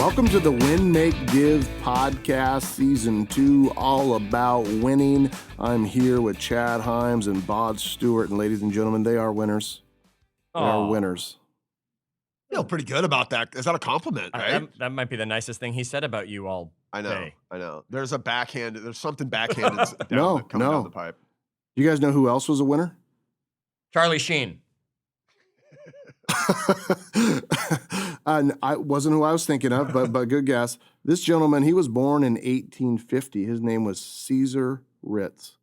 Welcome to the Win, Make, Give podcast, season 2, all about winning. I'm here with Chad Hyams and Bob Stewart, and ladies and gentlemen, they are winners. They are winners. I feel pretty good about that. Is that a compliment, right? That might be the nicest thing he said about you all day. I know. There's something backhanded coming down the pipe. You guys know who else was a winner? Charlie Sheen. I wasn't who I was thinking of, but good guess. This gentleman, he was born in 1850. His name was Caesar Ritz.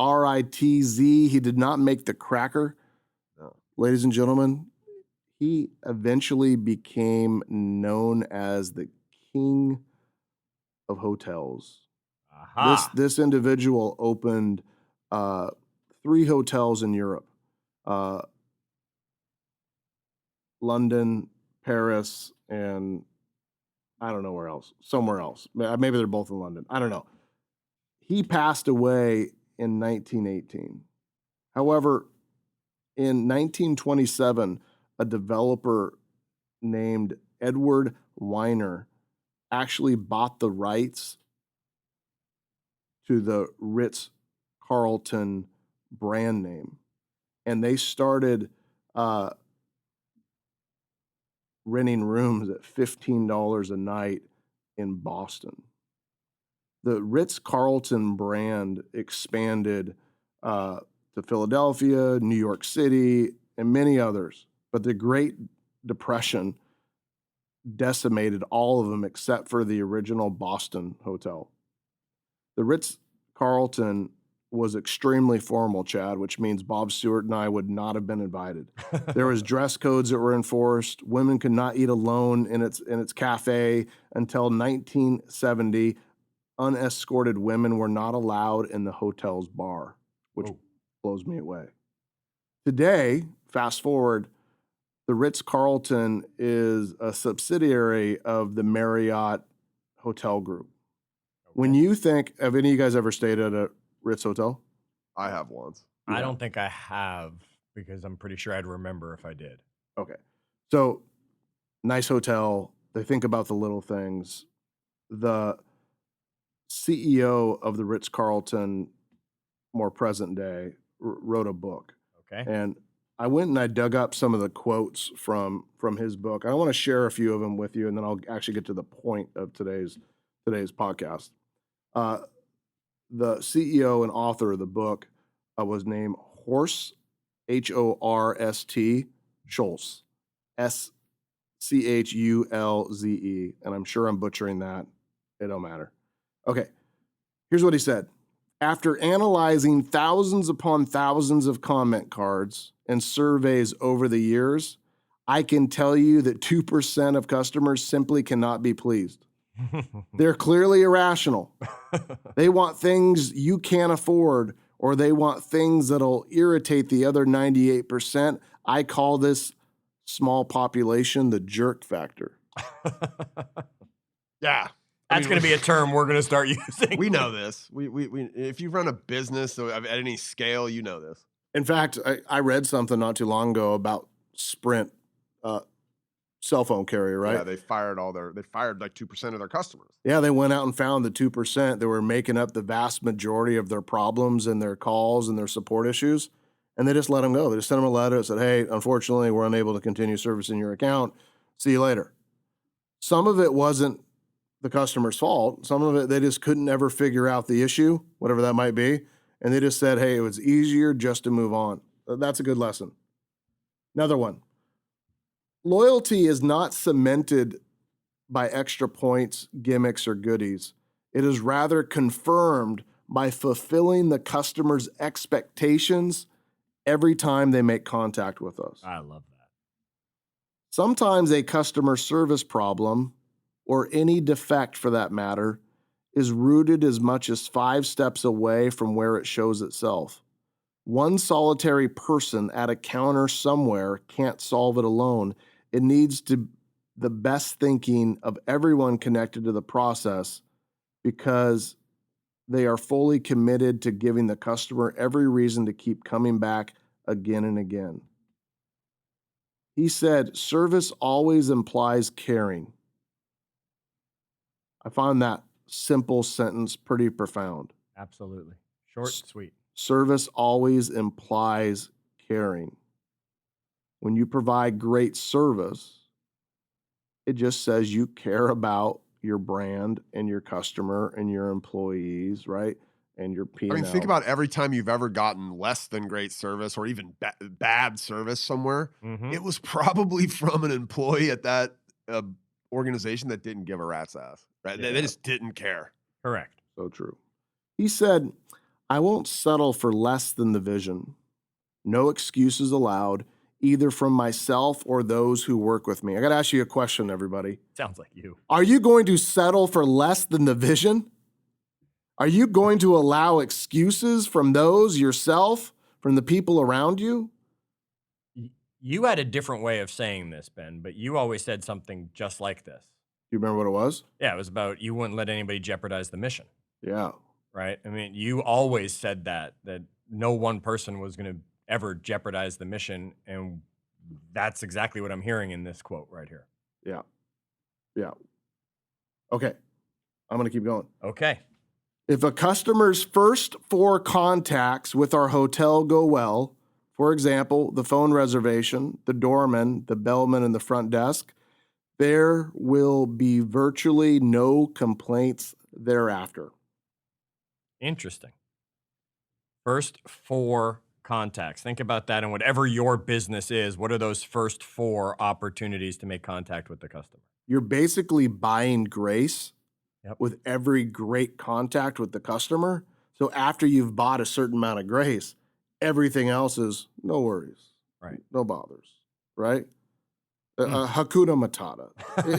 R-I-T-Z. He did not make the cracker. No. Ladies and gentlemen, he eventually became known as the king of hotels. Aha. This individual opened 3 hotels in Europe. London, Paris, and I don't know where else. Somewhere else. Maybe they're both in London. I don't know. He passed away in 1918. However, in 1927, a developer named Edward Weiner actually bought the rights to the Ritz-Carlton brand name. And they started renting rooms at $15 a night in Boston. The Ritz-Carlton brand expanded to Philadelphia, New York City, and many others. But the Great Depression decimated all of them except for the original Boston hotel. The Ritz-Carlton was extremely formal, Chad, which means Bob Stewart and I would not have been invited. There was dress codes that were enforced. Women could not eat alone in its cafe until 1970. Unescorted women were not allowed in the hotel's bar, which blows me away. Today, fast forward, the Ritz-Carlton is a subsidiary of the Marriott Hotel Group. Okay. When you think, have any of you guys ever stayed at a Ritz hotel? I have once. I don't think I have, because I'm pretty sure I'd remember if I did. Okay. So, nice hotel. They think about the little things. The CEO of the Ritz-Carlton, more present day, wrote a book. Okay. And I went and I dug up some of the quotes from his book. I want to share a few of them with you, and then I'll actually get to the point of today's podcast. The CEO and author of the book was named Horst, H-O-R-S-T, Schulze, S-C-H-U-L-Z-E, and I'm sure I'm butchering that. It don't matter. Okay, here's what he said. After analyzing thousands upon thousands of comment cards and surveys over the years, I can tell you that 2% of customers simply cannot be pleased. They're clearly irrational. They want things you can't afford, or they want things that'll irritate the other 98%. I call this small population the jerk factor. Yeah. That's going to be a term we're going to start using. We know this. We if you run a business at any scale, you know this. In fact, I read something not too long ago about Sprint, cell phone carrier, right? Yeah, they fired like 2% of their customers. Yeah, they went out and found the 2% that were making up the vast majority of their problems and their calls and their support issues, and they just let them go. They just sent them a letter that said, hey, unfortunately, we're unable to continue servicing your account. See you later. Some of it wasn't the customer's fault. Some of it, they just couldn't ever figure out the issue, whatever that might be, and they just said, hey, it was easier just to move on. That's a good lesson. Another one. Loyalty is not cemented by extra points, gimmicks, or goodies. It is rather confirmed by fulfilling the customer's expectations every time they make contact with us. I love that. Sometimes a customer service problem, or any defect for that matter, is rooted as much as 5 steps away from where it shows itself. One solitary person at a counter somewhere can't solve it alone. It needs to the best thinking of everyone connected to the process, because they are fully committed to giving the customer every reason to keep coming back again and again. He said, service always implies caring. I find that simple sentence pretty profound. Absolutely. Short and sweet. Service always implies caring. When you provide great service, it just says you care about your brand and your customer and your employees, right? And your I mean, think P&L. about every time you've ever gotten less than great service or even bad service somewhere. Mhm. It was probably from an employee at that organization that didn't give a rat's ass, right? They Yeah. just didn't care. Correct. So true. He said, I won't settle for less than the vision. No excuses allowed, either from myself or those who work with me. I got to ask you a question, everybody. Sounds like you. Are you going to settle for less than the vision? Are you going to allow excuses from those, yourself, from the people around you? You had a different way of saying this, Ben, but you always said something just like this. Do you remember what it was? Yeah, it was about you wouldn't let anybody jeopardize the mission, Yeah. right? I mean, you always said that no one person was going to ever jeopardize the mission, and that's exactly what I'm hearing in this quote right here. Yeah. Yeah. Okay. I'm going to keep going. Okay. If a customer's first 4 contacts with our hotel go well, for example, the phone reservation, the doorman, the bellman, and the front desk, there will be virtually no complaints thereafter. Interesting. First 4 contacts. Think about that, and whatever your business is, what are those first 4 opportunities to make contact with the customer? You're basically buying grace Yep. with every great contact with the customer. So after you've bought a certain amount of grace, everything else is no worries, Right. no bothers, right? Hakuna Matata.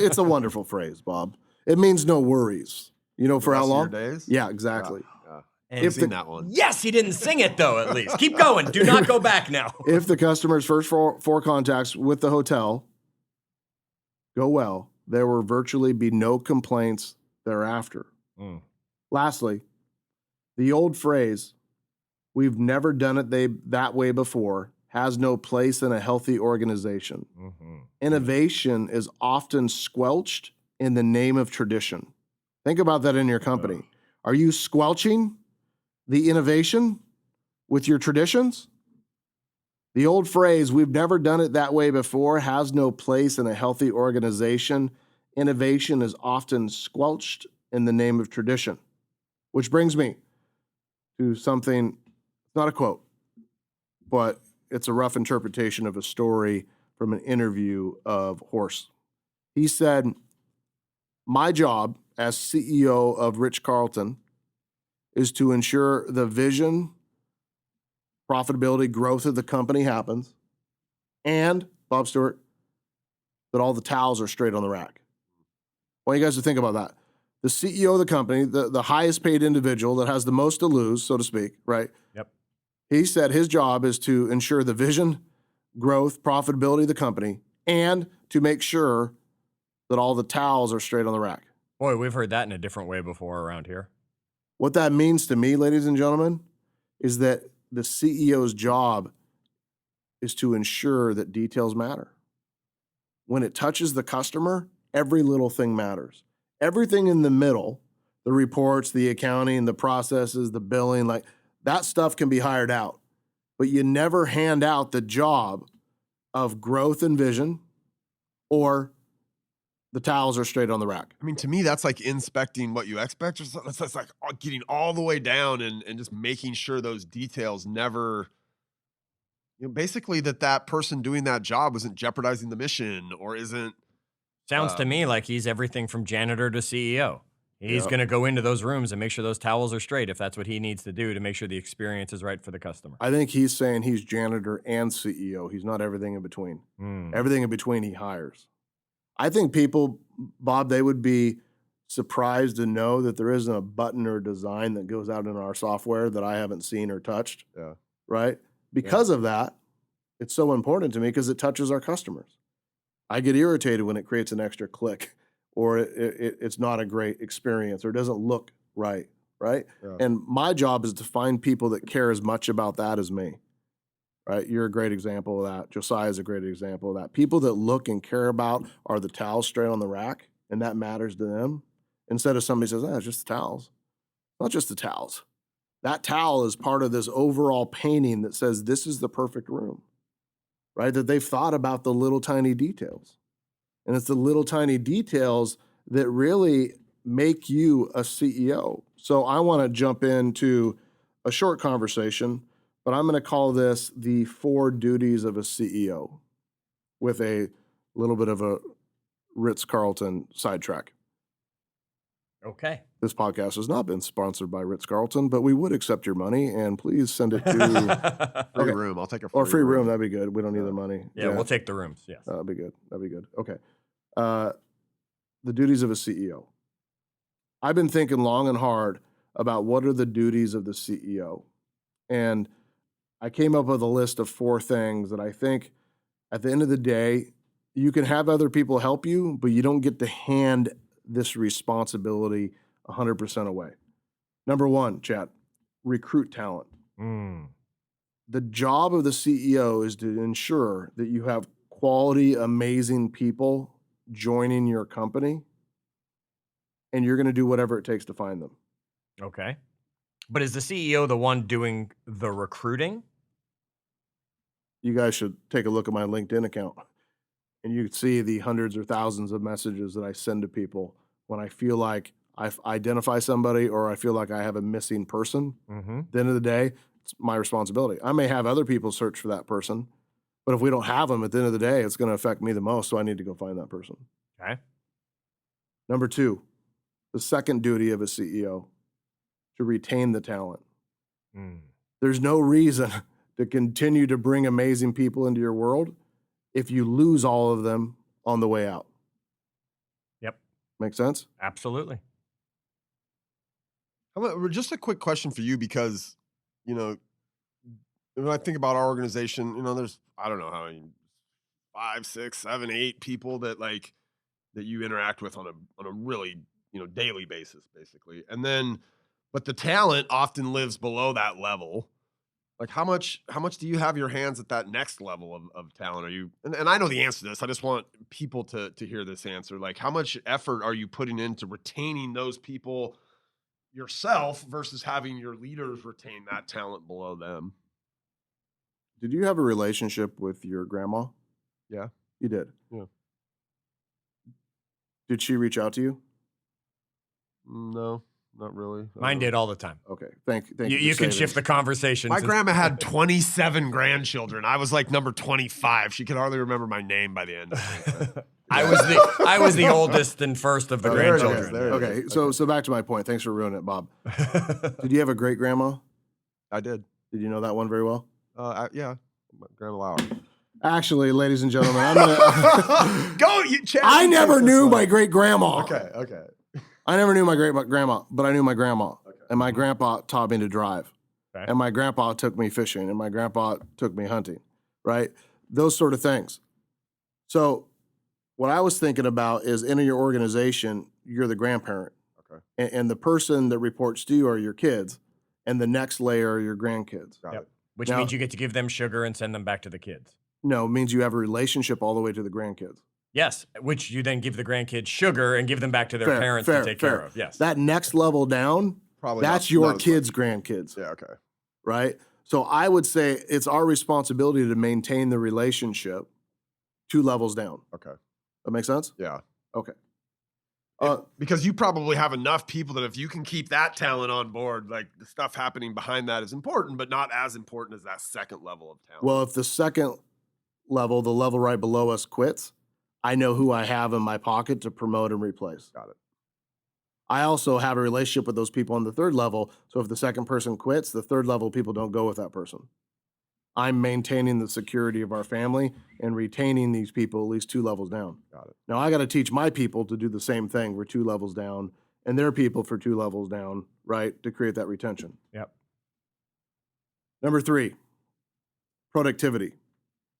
It's a wonderful phrase, Bob. It means no worries. You know for how Rest of your long? days? Yeah, exactly. Yeah. And I've seen that one. Yes, he didn't sing it though, at least. Keep going. Do not go back now. If the customer's first 4 contacts with the hotel go well, there will virtually be no complaints thereafter. Mm. Lastly, the old phrase, we've never done it that way before, has no place in a healthy organization. Mm-hmm. Innovation is often squelched in the name of tradition. Think about that in your company. Are you squelching the innovation with your traditions? The old phrase, we've never done it that way before, has no place in a healthy organization. Innovation is often squelched in the name of tradition. Which brings me to something, it's not a quote, but it's a rough interpretation of a story from an interview of Horst. He said, my job as CEO of Ritz-Carton is to ensure the vision, profitability, growth of the company happens, and, Bob Stewart, that all the towels are straight on the rack. I want you guys to think about that. The CEO of the company, the highest paid individual that has the most to lose, so to speak, right? Yep. He said his job is to ensure the vision, growth, profitability of the company, and to make sure that all the towels are straight on the rack. Boy, we've heard that in a different way before around here. What that means to me, ladies and gentlemen, is that the CEO's job is to ensure that details matter. When it touches the customer, every little thing matters. Everything in the middle, the reports, the accounting, the processes, the billing, like that stuff can be hired out. But you never hand out the job of growth and vision or the towels are straight on the rack. I mean, to me, that's like inspecting what you expect. Or something. That's like getting all the way down and just making sure those details never, basically that person doing that job isn't jeopardizing the mission or isn't. Sounds to me like he's everything from janitor to CEO. He's going to go into those rooms and make sure those towels are straight if that's what he needs to do to make sure the experience is right for the customer. I think he's saying he's janitor and CEO. He's not everything in between. Everything in between he hires. I think people, Bob, they would be surprised to know that there isn't a button or design that goes out in our software that I haven't seen or touched. Yeah. Right? Because of that, it's so important to me because it touches our customers. I get irritated when it creates an extra click or it's not a great experience or it doesn't look right, right? Yeah. And my job is to find people that care as much about that as me, right? You're a great example of that. Josiah is a great example of that. People that look and care about are the towels straight on the rack, and that matters to them. instead of somebody says, it's just the towels. Not just the towels. That towel is part of this overall painting that says this is the perfect room, right? That they've thought about the little tiny details. And it's the little tiny details that really make you a CEO. So I want to jump into a short conversation, but I'm going to call this the 4 duties of a CEO with a little bit of a Ritz-Carlton sidetrack. Okay. This podcast has not been sponsored by Ritz-Carlton, but we would accept your money, and please send it to Free room. I'll take a free or free room. room. That'd be good. We don't need the money. Yeah, we'll take the rooms. Yes. That'd be good. That'd be good. Okay. The duties of a CEO. I've been thinking long and hard about what are the duties of the CEO. And I came up with a list of 4 things that I think at the end of the day, you can have other people help you, but you don't get to hand this responsibility 100% away. Number 1, Chad, recruit talent. The job of the CEO is to ensure that you have quality, amazing people joining your company, and you're going to do whatever it takes to find them. Okay. But is the CEO the one doing the recruiting? You guys should take a look at my LinkedIn account, and you can see the hundreds or thousands of messages that I send to people when I feel like I identify somebody or I feel like I have a missing person. At the end of the day, it's my responsibility. I may have other people search for that person, but if we don't have them at the end of the day, it's going to affect me the most, so I need to go find that person. Okay. Number 2, the second duty of a CEO, to retain the talent. There's no reason to continue to bring amazing people into your world if you lose all of them on the way out. Yep. Make sense? Absolutely. Just a quick question for you, because, when I think about our organization, there's, I don't know how many, 5, 6, 7, 8 people that you interact with on a really, daily basis, basically. And then, but the talent often lives below that level. Like how much do you have your hands at that next level of talent? Are you, and I know the answer to this, I just want people to hear this answer. Like how much effort are you putting into retaining those people yourself versus having your leaders retain that talent below them? Did you have a relationship with your grandma? Yeah. You did? Yeah. Did she reach out to you? No, not really. Mine did all the time. Okay. Thank you. You can shift the conversation. My grandma had 27 grandchildren. I was like number 25. She could hardly remember my name by the end. I was the oldest and first of the grandchildren. Okay. So back to my point. Thanks for ruining it, Bob. Did you have a great grandma? I did. Did you know that one very well? Yeah. Grandma Lauer. Actually, ladies and gentlemen, I'm gonna go. I never knew my great grandma. Okay. I never knew my great grandma, but I knew my grandma. Okay. And my grandpa taught me to drive. Okay. And my grandpa took me fishing, and my grandpa took me hunting, right? Those sort of things. So what I was thinking about is in your organization, you're the grandparent. Okay. And the person that reports to you are your kids, and the next layer are your grandkids. Got it. Which means you get to give them sugar and send them back to the kids. No, it means you have a relationship all the way to the grandkids. Yes, which you then give the grandkids sugar and give them back to their parents to take care of. Yes. That next level down, that's your kids' grandkids. Yeah, okay. Right? So I would say it's our responsibility to maintain the relationship 2 levels down. Okay. That make sense? Yeah. Okay. Because you probably have enough people that if you can keep that talent on board, like the stuff happening behind that is important, but not as important as that second level of talent. Well, if the second level, the level right below us, quits, I know who I have in my pocket to promote and replace. Got it. I also have a relationship with those people on the 3rd level. So if the second person quits, the 3rd level people don't go with that person. I'm maintaining the security of our family and retaining these people at least 2 levels down. Got it. Now I got to teach my people to do the same thing. We're 2 levels down, and their people for 2 levels down, right, to create that retention. Yep. Number 3, productivity.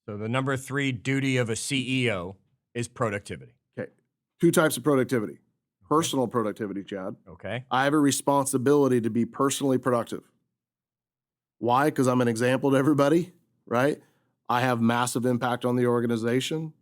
So the number 3 duty of a CEO is productivity. Okay. 2 types of productivity. Personal productivity, Chad. Okay. I have a responsibility to be personally productive. Why? Because I'm an example to everybody, right? I have massive impact on the organization,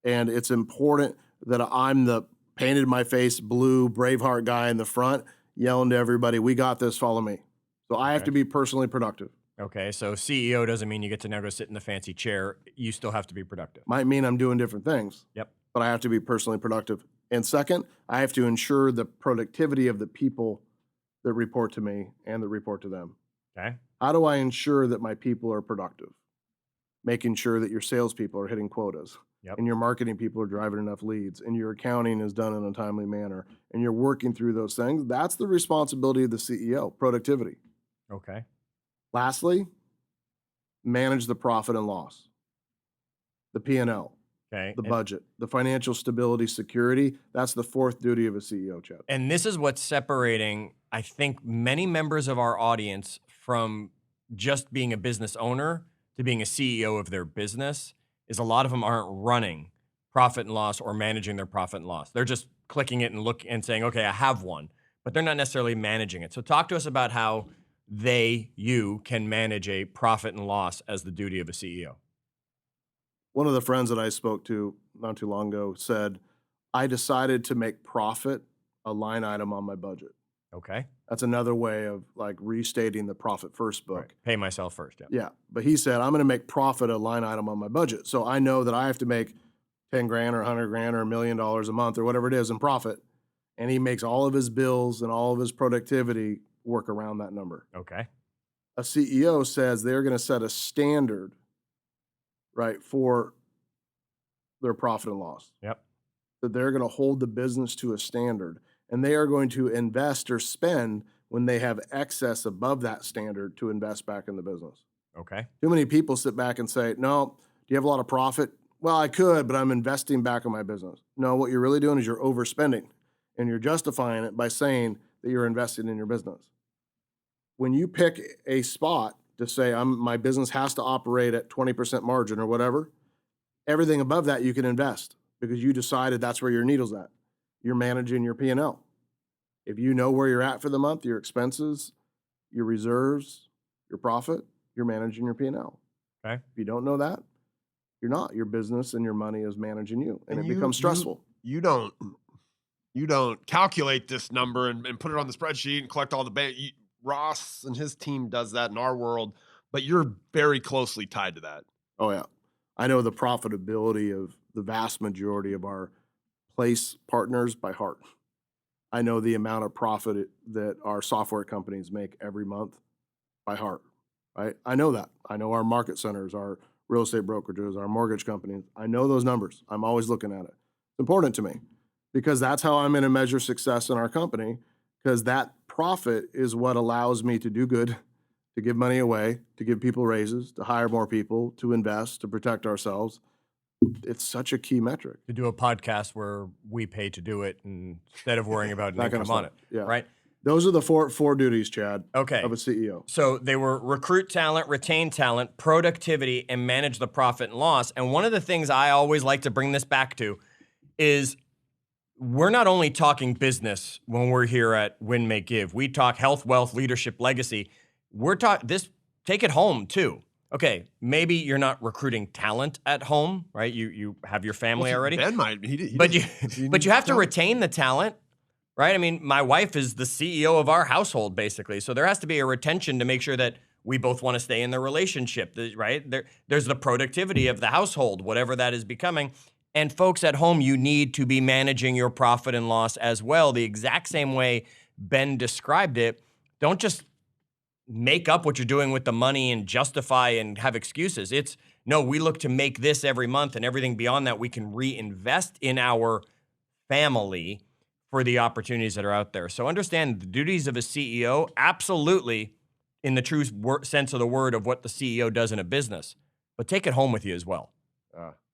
and it's important that I'm the painted my face blue, Braveheart guy in the front, yelling to everybody, "We got this, follow me." So I have Okay. to be personally productive. Okay, so CEO doesn't mean you get to now go sit in the fancy chair. You still have to be productive. Might mean I'm doing different things, Yep. but I have to be personally productive. And second, I have to ensure the productivity of the people that report to me and that report to them. Okay. How do I ensure that my people are productive? Making sure that your salespeople are hitting quotas, Yep. and your marketing people are driving enough leads, and your accounting is done in a timely manner, and you're working through those things. That's the responsibility of the CEO, productivity. Okay. Lastly, manage the profit and loss, the P&L, Okay. the budget, the financial stability, security. That's the fourth duty of a CEO, Chad. And this is what's separating, I think, many members of our audience from just being a business owner to being a CEO of their business is a lot of them aren't running profit and loss or managing their profit and loss. They're just clicking it and look and saying, okay, I have one, but they're not necessarily managing it. So talk to us about how you can manage a profit and loss as the duty of a CEO. One of the friends that I spoke to not too long ago said, I decided to make profit a line item on my budget. Okay. That's another way of like restating the profit first book. Right. Pay myself first. Yeah. Yeah. But he said, I'm going to make profit a line item on my budget. So I know that I have to make 10 grand or 100 grand or $1 million a month or whatever it is in profit. And he makes all of his bills and all of his productivity work around that number. Okay. A CEO says they're going to set a standard, right, for their profit and loss. Yep. That they're going to hold the business to a standard, and they are going to invest or spend when they have excess above that standard to invest back in the business. Okay. Too many people sit back and say, no, do you have a lot of profit? Well, I could, but I'm investing back in my business. No, what you're really doing is you're overspending, and you're justifying it by saying that you're investing in your business. When you pick a spot to say my business has to operate at 20% margin or whatever, everything above that you can invest because you decided that's where your needle's at. You're managing your P&L. If you know where you're at for the month, your expenses, your reserves, your profit, you're managing your P&L. Okay. If you don't know that, you're not. Your business and your money is managing you, and it becomes stressful. You don't calculate this number and put it on the spreadsheet and collect all the bank. Ross and his team does that in our world, but you're very closely tied to that. Oh, yeah. I know the profitability of the vast majority of our place partners by heart. I know the amount of profit that our software companies make every month by heart, right? I know that. I know our market centers, our real estate brokerages, our mortgage companies. I know those numbers. I'm always looking at it. It's important to me because that's how I'm going to measure success in our company, because that profit is what allows me to do good, to give money away, to give people raises, to hire more people, to invest, to protect ourselves. It's such a key metric. To do a podcast where we pay to do it instead of worrying about an That kind of income on it. stuff. Yeah. Right? Those are the four duties, Chad, Okay. of a CEO. So they were recruit talent, retain talent, productivity, and manage the profit and loss. And one of the things I always like to bring this back to is we're not only talking business when we're here at Win, Make, Give. We talk health, wealth, leadership, legacy. We're talking this, take it home too. Okay, maybe you're not recruiting talent at home, right? You have your family already. Ben might, But you have to retain the talent, right? I mean, my wife is the CEO of our household, basically. So there has to be a retention to make sure that we both want to stay in the relationship, right? There's the productivity of the household, whatever that is becoming. And folks at home, you need to be managing your profit and loss as well, the exact same way Ben described it. Don't just make up what you're doing with the money and justify and have excuses. It's, no, we look to make this every month, and everything beyond that we can reinvest in our family for the opportunities that are out there. So understand the duties of a CEO, absolutely in the true sense of the word of what the CEO does in a business, but take it home with you as well.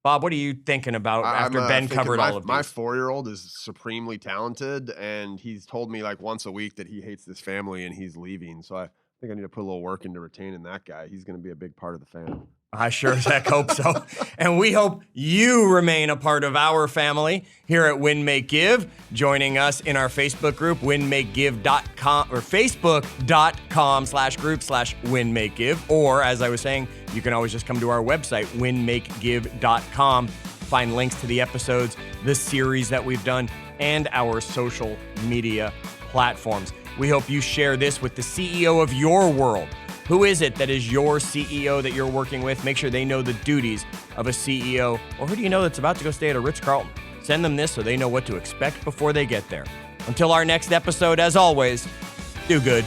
Bob, what are you thinking about after Ben covered all of these? My 4-year-old is supremely talented, and he's told me like once a week that he hates this family and he's leaving. So I think I need to put a little work into retaining that guy. He's going to be a big part of the family. I sure as heck hope so. And we hope you remain a part of our family here at Win, Make, Give, joining us in our Facebook group, winmakegive.com or facebook.com/group/winmakegive. Or as I was saying, you can always just come to our website, winmakegive.com, find links to the episodes, the series that we've done, and our social media platforms. We hope you share this with the CEO of your world. Who is it that is your CEO that you're working with? Make sure they know the duties of a CEO. Or who do you know that's about to go stay at a Ritz-Carlton? Send them this so they know what to expect before they get there. Until our next episode, as always, do good.